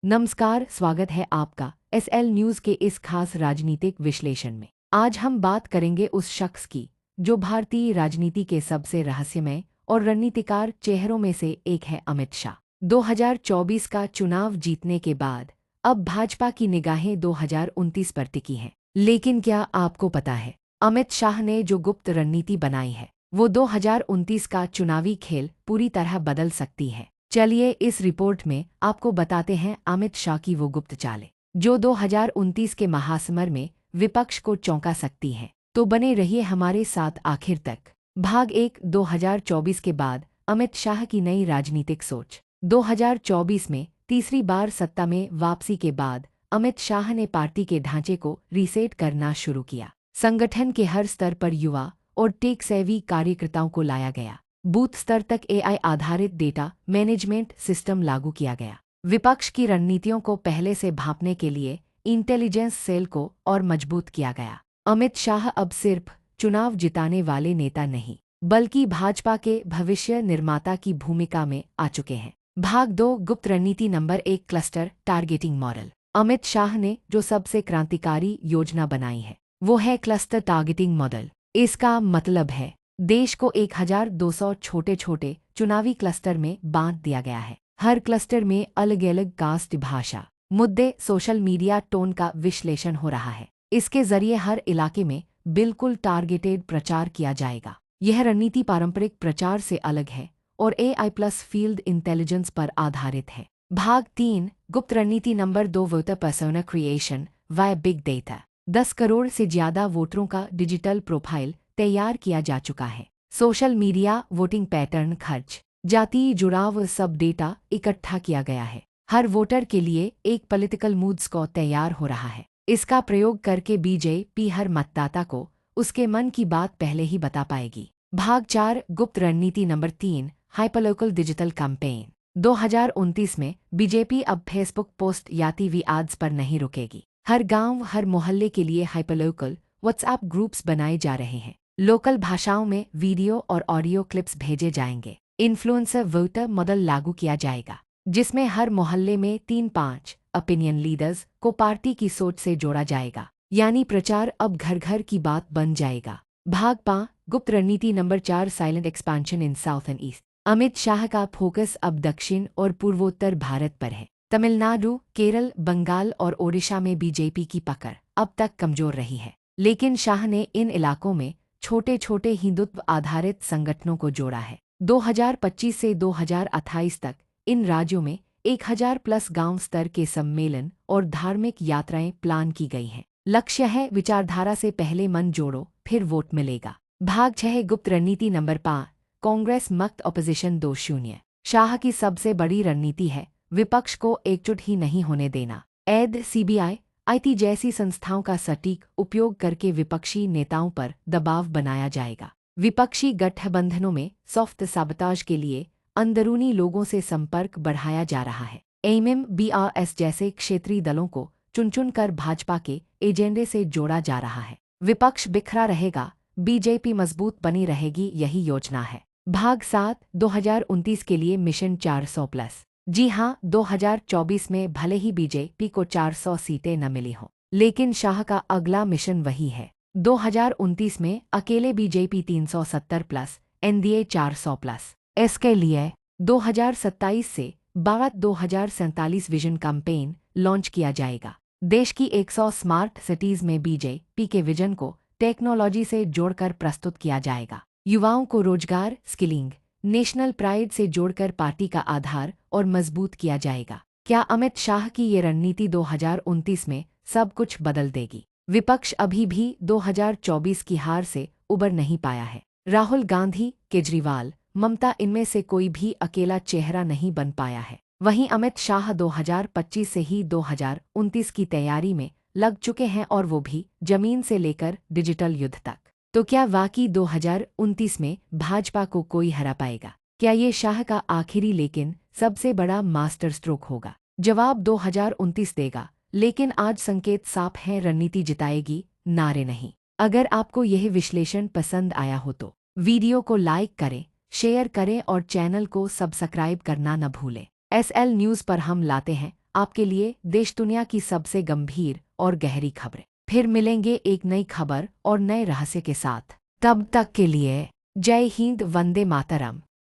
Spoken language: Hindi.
नमस्कार, स्वागत है आपका एसएल न्यूज़ के इस खास राजनीतिक विश्लेषण में। आज हम बात करेंगे उस शख्स की जो भारतीय राजनीति के सबसे रहस्यमय और रणनीतिकार चेहरों में से एक है, अमित शाह। 2024 का चुनाव जीतने के बाद अब भाजपा की निगाहें 2029 पर टिकी हैं। लेकिन क्या आपको पता है, अमित शाह ने जो गुप्त रणनीति बनाई है वो 2029 का चुनावी खेल पूरी तरह बदल सकती है। चलिए इस रिपोर्ट में आपको बताते हैं अमित शाह की वो गुप्त चालें जो 2029 के महासमर में विपक्ष को चौंका सकती हैं। तो बने रहिए हमारे साथ आखिर तक। भाग 1, 2024 के बाद अमित शाह की नई राजनीतिक सोच। 2024 में तीसरी बार सत्ता में वापसी के बाद अमित शाह ने पार्टी के ढांचे को रीसेट करना शुरू किया। संगठन के हर स्तर पर युवा और टेक सेवी कार्यकर्ताओं को लाया गया। बूथ स्तर तक एआई आधारित डेटा मैनेजमेंट सिस्टम लागू किया गया। विपक्ष की रणनीतियों को पहले से भांपने के लिए इंटेलिजेंस सेल को और मजबूत किया गया। अमित शाह अब सिर्फ चुनाव जिताने वाले नेता नहीं, बल्कि भाजपा के भविष्य निर्माता की भूमिका में आ चुके हैं। भाग 2, गुप्त रणनीति number 1, cluster targeting model. Amit Shah ने जो सबसे क्रांतिकारी योजना बनाई है वो है क्लस्टर टारगेटिंग मॉडल। इसका मतलब है देश को 1200 छोटे छोटे चुनावी क्लस्टर में बांट दिया गया है। हर क्लस्टर में अलग अलग कास्ट, भाषा, मुद्दे, सोशल मीडिया टोन का विश्लेषण हो रहा है। इसके जरिए हर इलाके में बिल्कुल टारगेटेड प्रचार किया जाएगा। यह रणनीति पारंपरिक प्रचार से अलग है और एआई प्लस फील्ड इंटेलिजेंस पर आधारित है। भाग 3, गुप्त रणनीति number 2, voter persona creation via big data. 10 crore से ज्यादा वोटरों का डिजिटल प्रोफाइल तैयार किया जा चुका है। सोशल मीडिया, वोटिंग पैटर्न, खर्च, जातीय जुड़ाव, सब डेटा इकट्ठा किया गया है। हर वोटर के लिए एक पॉलिटिकल मूड स्कोर तैयार हो रहा है। इसका प्रयोग करके बीजेपी हर मतदाता को उसके मन की बात पहले ही बता पाएगी। भाग 4, गुप्त रणनीति नंबर 3, हाइपरलोकल डिजिटल कैंपेन। 2029 में बीजेपी अब फेसबुक पोस्ट या टीवी एड्स पर नहीं रुकेगी। हर गांव, हर मोहल्ले के लिए हाइपरलोकल व्हाट्सएप ग्रुप्स बनाए जा रहे हैं। लोकल भाषाओं में वीडियो और ऑडियो क्लिप्स भेजे जाएंगे। इन्फ्लुएंसर वोटर मॉडल लागू किया जाएगा, जिसमें हर मोहल्ले में 3-5 ओपिनियन लीडर्स को पार्टी की सोच से जोड़ा जाएगा। यानी प्रचार अब घर घर की बात बन जाएगा। भाग 5, गुप्त रणनीति number 4, silent expansion in south and east. Amit Shah का फोकस अब दक्षिण और पूर्वोत्तर भारत पर है। तमिलनाडु, केरल, बंगाल और ओडिशा में बीजेपी की पकड़ अब तक कमजोर रही है, लेकिन शाह ने इन इलाकों में छोटे छोटे हिंदुत्व आधारित संगठनों को जोड़ा है। 2025 से 2028 तक इन राज्यों में 1000+ गांव स्तर के सम्मेलन और धार्मिक यात्राएं प्लान की गई हैं। लक्ष्य है विचारधारा से पहले मन जोड़ो, फिर वोट मिलेगा। भाग 6, गुप्त रणनीति नंबर 5, कांग्रेस मुक्त ऑपोजिशन 2.0। शाह की सबसे बड़ी रणनीति है विपक्ष को एकजुट ही नहीं होने देना। ED, CBI, IT जैसी संस्थाओं का सटीक उपयोग करके विपक्षी नेताओं पर दबाव बनाया जाएगा। विपक्षी गठबंधनों में सॉफ्ट साबोताज के लिए अंदरूनी लोगों से संपर्क बढ़ाया जा रहा है। एमएम, BRS जैसे क्षेत्रीय दलों को चुन चुन कर भाजपा के एजेंडे से जोड़ा जा रहा है। विपक्ष बिखरा रहेगा, बीजेपी मजबूत बनी रहेगी, यही योजना है। भाग 7, 2029 के लिए मिशन 400+। जी हाँ, 2024 में भले ही बीजेपी को 400 सीटें न मिली हों, लेकिन शाह का अगला मिशन वही है। 2029 में अकेले बीजेपी 370+, एनडीए 400+। इसके लिए 2027 से 2047 विजन कैंपेन लॉन्च किया जाएगा। देश की 100 स्मार्ट सिटीज में बीजेपी के विजन को टेक्नोलॉजी से जोड़कर प्रस्तुत किया जाएगा। युवाओं को रोजगार, स्किलिंग, नेशनल प्राइड से जोड़कर पार्टी का आधार और मजबूत किया जाएगा। क्या अमित शाह की ये रणनीति 2029 में सब कुछ बदल देगी? विपक्ष अभी भी 2024 की हार से उबर नहीं पाया है। राहुल गांधी, केजरीवाल, ममता, इनमें से कोई भी अकेला चेहरा नहीं बन पाया है। वहीं अमित शाह 2025 से ही 2029 की तैयारी में लग चुके हैं, और वो भी जमीन से लेकर डिजिटल युद्ध तक। तो क्या वाकई 2029 में भाजपा को कोई हरा पाएगा? क्या ये शाह का आखिरी लेकिन सबसे बड़ा मास्टर स्ट्रोक होगा? जवाब 2029 देगा, लेकिन आज संकेत साफ है, रणनीति जिताएगी, नारे नहीं। अगर आपको यह विश्लेषण पसंद आया हो तो वीडियो को लाइक करें, शेयर करें और चैनल को सब्सक्राइब करना न भूलें। एसएल न्यूज़ पर हम लाते हैं आपके लिए देश दुनिया की सबसे गंभीर और गहरी खबरें। फिर मिलेंगे एक नई खबर और नए रहस्य के साथ। तब तक के लिए जय हिंद, वंदे मातरम।